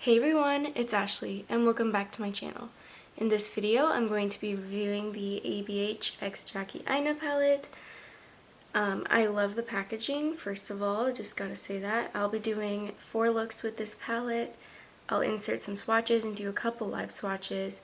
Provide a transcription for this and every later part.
Hey everyone, it's Ashley and welcome back to my channel. In this video I'm going to be reviewing the ABH x Jackie Aina palette. I love the packaging, first of all, just gotta say that. I'll be doing 4 looks with this palette. I'll insert some swatches and do a couple live swatches.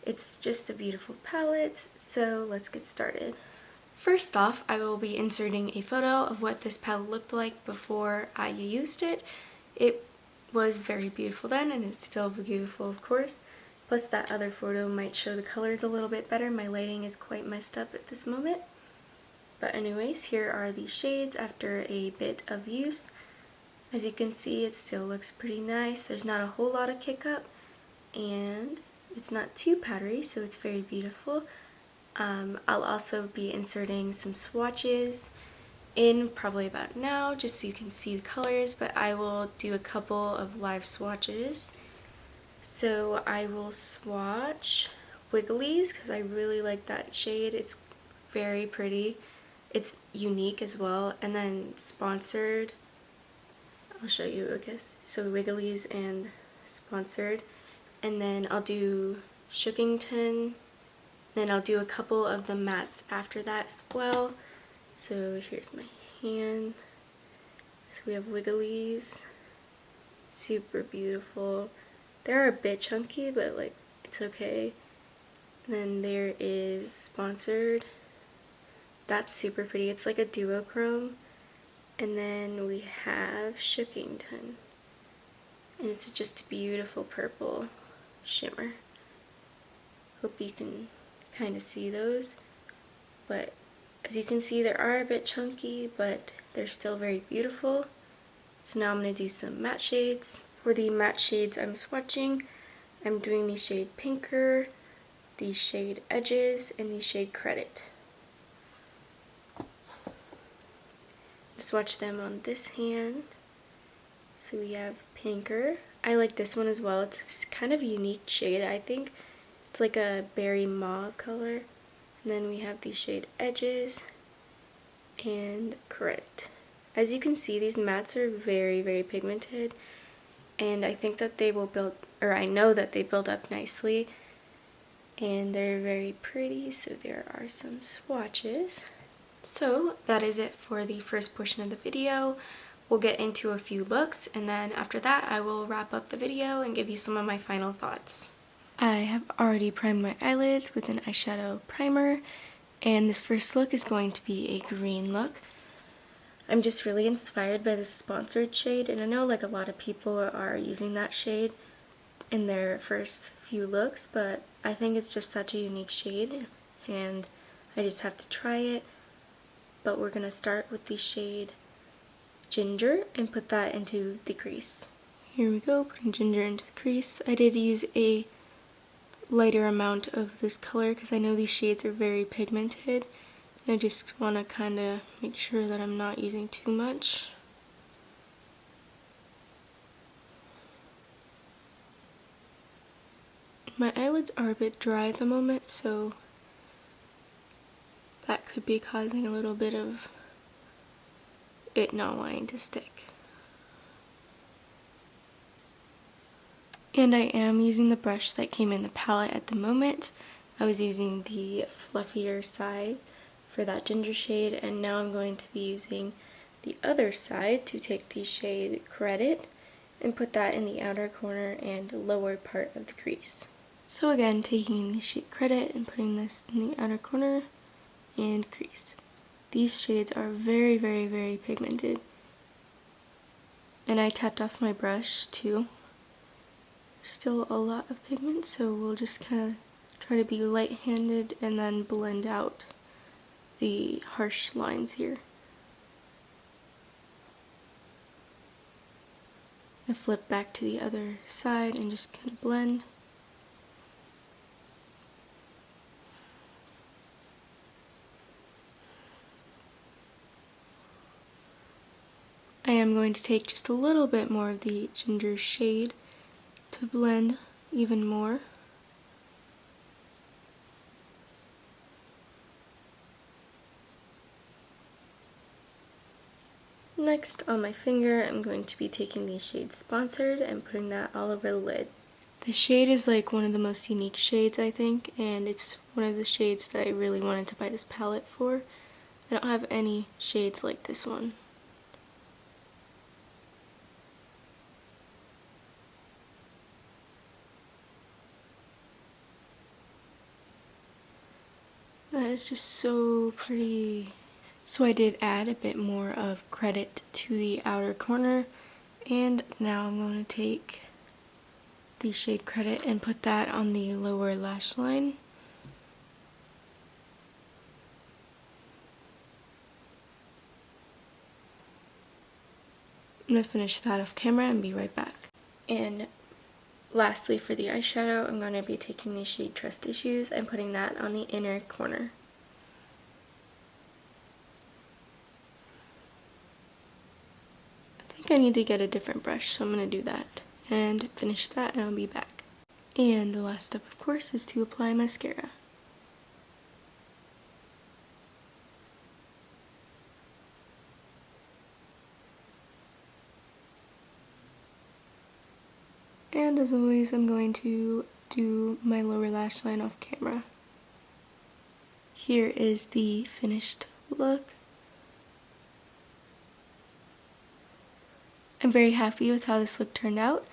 It's just a beautiful palette, so let's get started. First off, I will be inserting a photo of what this palette looked like before I used it. It was very beautiful then, and it's still beautiful, of course. Plus that other photo might show the colors a little bit better. My lighting is quite messed up at this moment. But anyways, here are the shades after a bit of use. As you can see, it still looks pretty nice. There's not a whole lot of kick up, and it's not too powdery, so it's very beautiful. I'll also be inserting some swatches in probably about now, just so you can see the colors, but I will do a couple of live swatches. So I will swatch Wigglies because I really like that shade. It's very pretty. It's unique as well. And then Sponsored, I'll show you, I guess. So Wigglies and Sponsored. And then I'll do Shookington. Then I'll do a couple of the mattes after that as well. So here's my hand. So we have Wigglies. Super beautiful. They're a bit chunky, but like it's okay. And then there is Sponsored. That's super pretty. It's like a duochrome. And then we have Shookington. And it's just a beautiful purple shimmer. Hope you can kind of see those. But as you can see, they are a bit chunky, but they're still very beautiful. So now I'm going to do some matte shades. For the matte shades I'm swatching, I'm doing the shade Pinker, the shade Edges, and the shade Credit. Swatch them on this hand. So we have Pinker. I like this one as well. It's kind of a unique shade, I think. It's like a berry mauve color. And then we have the shade Edges and Credit. As you can see, these mattes are very, very pigmented, and I think that they will build, or I know that they build up nicely, and they're very pretty. So there are some swatches. So that is it for the first portion of the video. We'll get into a few looks, and then after that I will wrap up the video and give you some of my final thoughts. I have already primed my eyelids with an eyeshadow primer, and this first look is going to be a green look. I'm just really inspired by this Sponsored shade, and I know like a lot of people are using that shade in their first few looks, but I think it's just such a unique shade, and I just have to try it. But we're going to start with the shade Ginger and put that into the crease. Here we go, putting Ginger into the crease. I did use a lighter amount of this color because I know these shades are very pigmented, and I just want to kind of make sure that I'm not using too much. My eyelids are a bit dry at the moment, so that could be causing a little bit of it not wanting to stick. And I am using the brush that came in the palette at the moment. I was using the fluffier side for that ginger shade, and now I'm going to be using the other side to take the shade Credit and put that in the outer corner and lower part of the crease. So again, taking the shade Credit and putting this in the outer corner and crease. These shades are very, very, very pigmented. And I tapped off my brush too. Still a lot of pigment, so we'll just kind of try to be light-handed and then blend out the harsh lines here. I flip back to the other side and just kind of blend. I am going to take just a little bit more of the ginger shade to blend even more. Next, on my finger, I'm going to be taking the shade Sponsored and putting that all over the lid. The shade is like one of the most unique shades, I think, and it's one of the shades that I really wanted to buy this palette for. I don't have any shades like this one. That is just so pretty. So I did add a bit more of credit to the outer corner, and now I'm going to take the shade Credit and put that on the lower lash line. I'm going to finish that off camera and be right back. And lastly, for the eyeshadow, I'm going to be taking the shade Trust Issues and putting that on the inner corner. I think I need to get a different brush, so I'm going to do that and finish that, and I'll be back. And the last step, of course, is to apply mascara. And as always, I'm going to do my lower lash line off camera. Here is the finished look. I'm very happy with how this look turned out,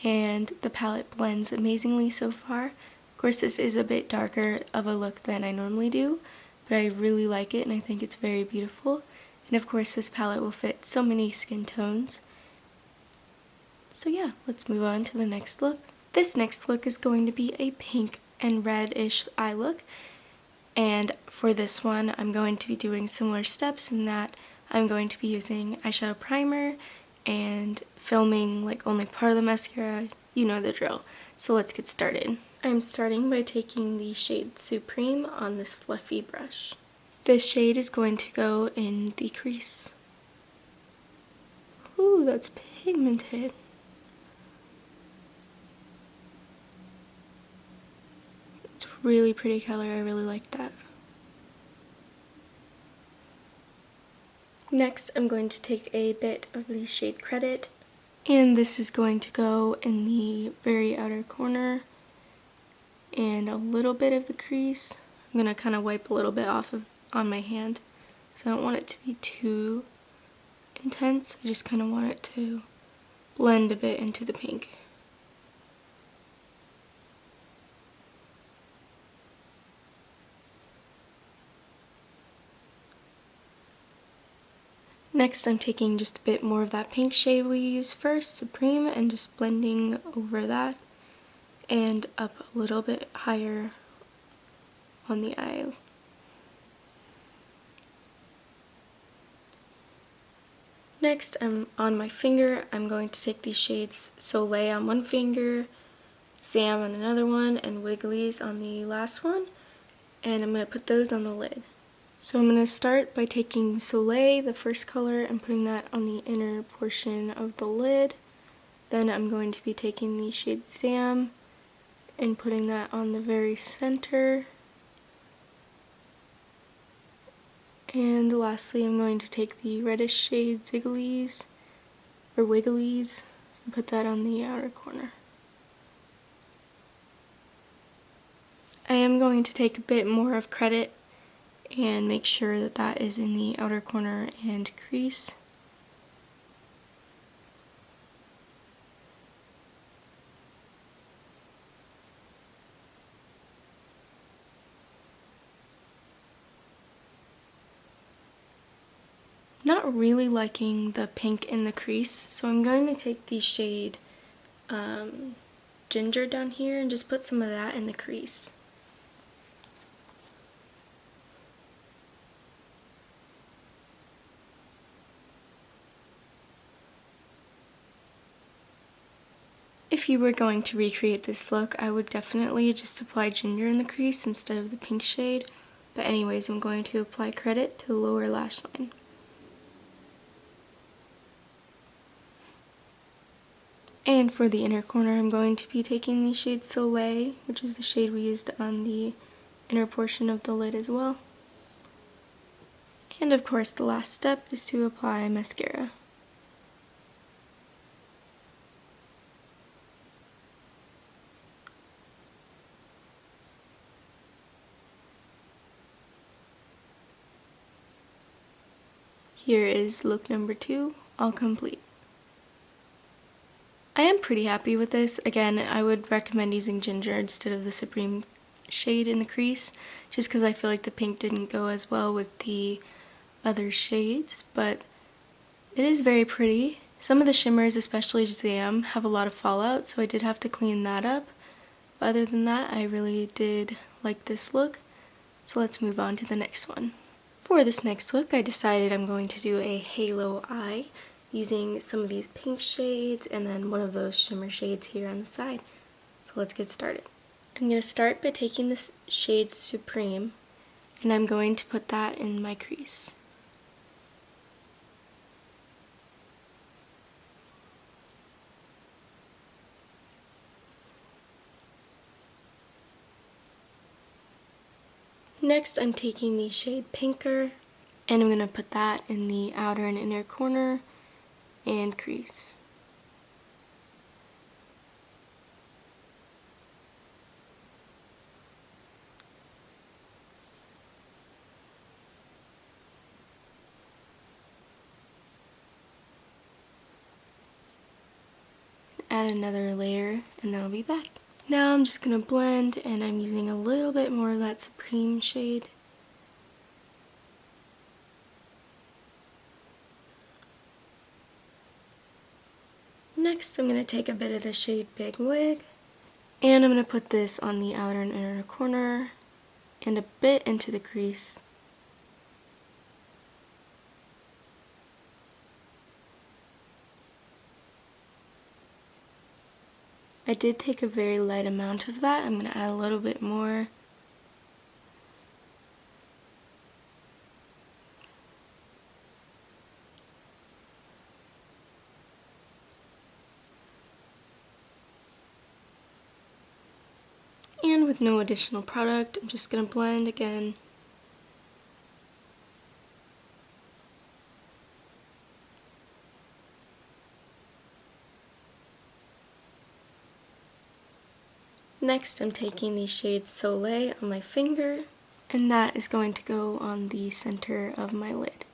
and the palette blends amazingly so far. Of course, this is a bit darker of a look than I normally do, but I really like it and I think it's very beautiful. And of course, this palette will fit so many skin tones. So yeah, let's move on to the next look. This next look is going to be a pink and reddish eye look. And for this one, I'm going to be doing similar steps in that I'm going to be using eyeshadow primer and filming like only part of the mascara. You know the drill. So let's get started. I'm starting by taking the shade Supreme on this fluffy brush. This shade is going to go in the crease. Ooh, that's pigmented. It's a really pretty color. I really like that. Next, I'm going to take a bit of the shade Credit, and this is going to go in the very outer corner and a little bit of the crease. I'm going to kind of wipe a little bit off on my hand, so I don't want it to be too intense. I just kind of want it to blend a bit into the pink. Next, I'm taking just a bit more of that pink shade we used first, Supreme, and just blending over that and up a little bit higher on the eye. Next, on my finger, I'm going to take these shades Soleil on one finger, Sam on another one, and Wigglies on the last one, and I'm going to put those on the lid. So I'm going to start by taking Soleil, the first color, and putting that on the inner portion of the lid. Then I'm going to be taking the shade Sam and putting that on the very center. And lastly, I'm going to take the reddish shade Zigglies, or Wigglies, and put that on the outer corner. I am going to take a bit more of Credit and make sure that that is in the outer corner and crease. Not really liking the pink in the crease, so I'm going to take the shade Ginger down here and just put some of that in the crease. If you were going to recreate this look, I would definitely just apply Ginger in the crease instead of the pink shade. But anyways, I'm going to apply Credit to the lower lash line. And for the inner corner, I'm going to be taking the shade Soleil, which is the shade we used on the inner portion of the lid as well. And of course the last step is to apply mascara. Here is look number 2, all complete. I am pretty happy with this. Again, I would recommend using ginger instead of the Supreme shade in the crease, just because I feel like the pink didn't go as well with the other shades, but it is very pretty. Some of the shimmers, especially Jam, have a lot of fallout, so I did have to clean that up. But other than that, I really did like this look, so let's move on to the next one. For this next look, I decided I'm going to do a halo eye using some of these pink shades and then one of those shimmer shades here on the side. So let's get started. I'm going to start by taking this shade Supreme, and I'm going to put that in my crease. Next, I'm taking the shade Pinker, and I'm going to put that in the outer and inner corner and crease. Add another layer, and then I'll be back. Now I'm just going to blend, and I'm using a little bit more of that Supreme shade. Next, I'm going to take a bit of the shade Big Wig, and I'm going to put this on the outer and inner corner, and a bit into the crease. I did take a very light amount of that. I'm going to add a little bit more. And with no additional product, I'm just going to blend again. Next, I'm taking the shade Soleil on my finger, and that is going to go on the center of my lid.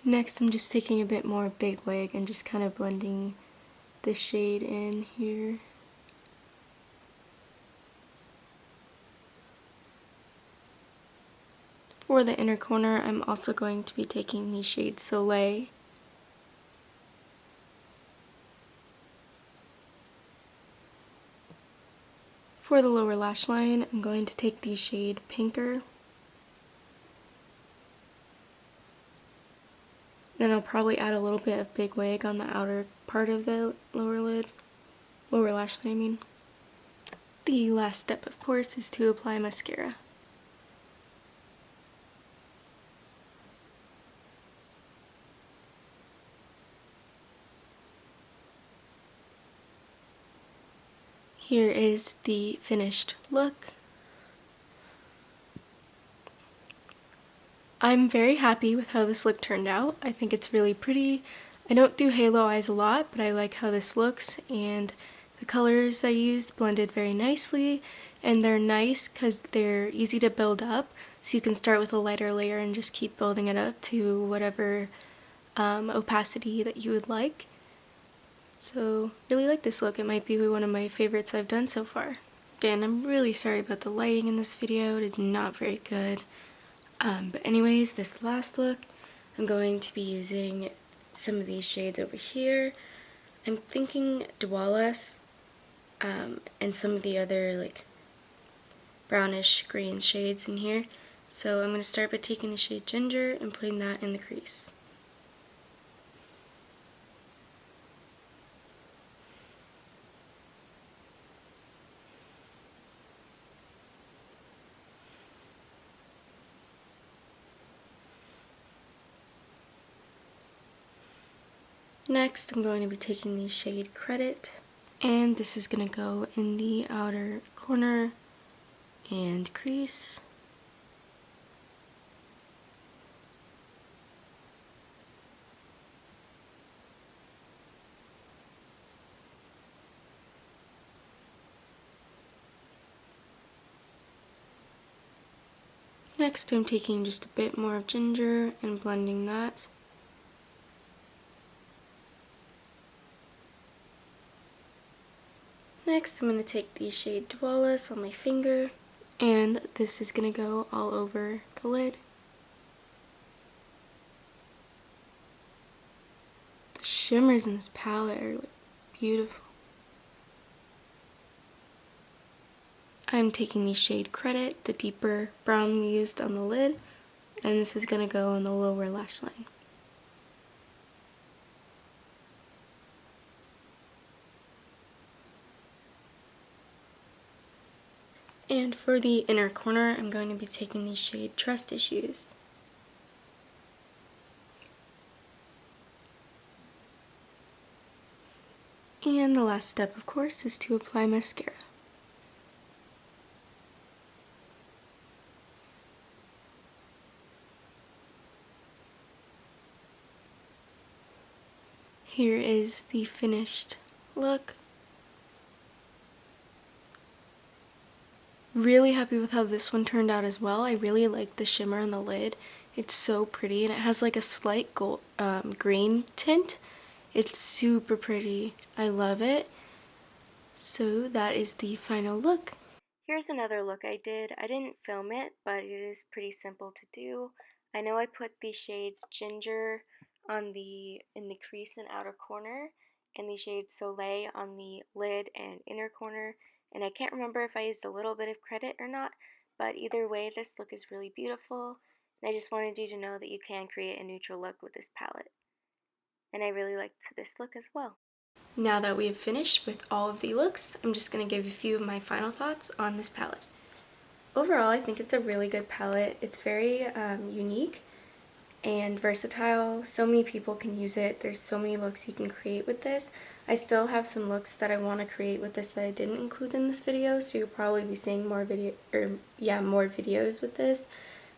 Next, I'm just taking a bit more Big Wig and just kind of blending the shade in here. For the inner corner, I'm also going to be taking the shade Soleil. For the lower lash line, I'm going to take the shade Pinker. Then I'll probably add a little bit of Big Wig on the outer part of the lower lash line, I mean. The last step, of course, is to apply mascara. Here is the finished look. I'm very happy with how this look turned out. I think it's really pretty. I don't do halo eyes a lot, but I like how this looks, and the colors I used blended very nicely, and they're nice because they're easy to build up, so you can start with a lighter layer and just keep building it up to whatever opacity that you would like. So, really like this look. It might be one of my favorites I've done so far. Again, I'm really sorry about the lighting in this video. It is not very good. But anyways, this last look, I'm going to be using some of these shades over here. I'm thinking Dwales, and some of the other like brownish green shades in here. So I'm going to start by taking the shade Ginger and putting that in the crease. Next, I'm going to be taking the shade Credit And this is going to go in the outer corner and crease. Next, I'm taking just a bit more of ginger and blending that. Next, I'm going to take the shade Dwellis on my finger, and this is going to go all over the lid. The shimmers in this palette are like beautiful. I'm taking the shade Credit, the deeper brown we used on the lid, and this is going to go on the lower lash line. And for the inner corner, I'm going to be taking the shade Trust Issues. And the last step, of course, is to apply mascara. Here is the finished look. Really happy with how this one turned out as well. I really like the shimmer on the lid. It's so pretty, and it has like a slight gold, green tint. It's super pretty. I love it. So that is the final look. Here's another look I did. I didn't film it, but it is pretty simple to do. I know I put the shades Ginger in the crease and outer corner, and the shade Soleil on the lid and inner corner, and I can't remember if I used a little bit of Credit or not, but either way, this look is really beautiful, and I just wanted you to know that you can create a neutral look with this palette. And I really liked this look as well. Now that we have finished with all of the looks, I'm just going to give a few of my final thoughts on this palette. Overall, I think it's a really good palette. It's very unique and versatile. So many people can use it. There's so many looks you can create with this. I still have some looks that I want to create with this that I didn't include in this video, so you'll probably be seeing more videos with this.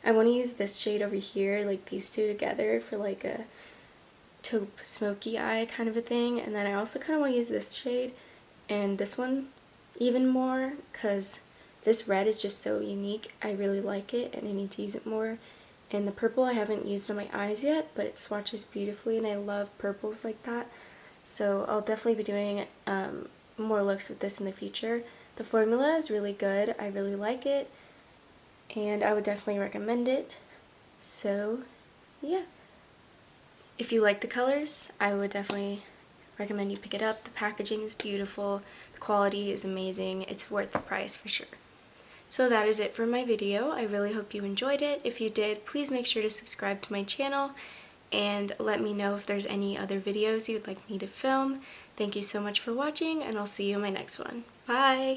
I want to use this shade over here, like these two together, for like a taupe smoky eye kind of a thing, and then I also kind of want to use this shade and this one even more because this red is just so unique. I really like it and I need to use it more. And the purple I haven't used on my eyes yet, but it swatches beautifully and I love purples like that, so I'll definitely be doing more looks with this in the future. The formula is really good. I really like it and I would definitely recommend it. So yeah. If you like the colors, I would definitely recommend you pick it up. The packaging is beautiful, the quality is amazing, it's worth the price for sure. So that is it for my video. I really hope you enjoyed it. If you did, please make sure to subscribe to my channel and let me know if there's any other videos you'd like me to film. Thank you so much for watching, and I'll see you in my next one. Bye!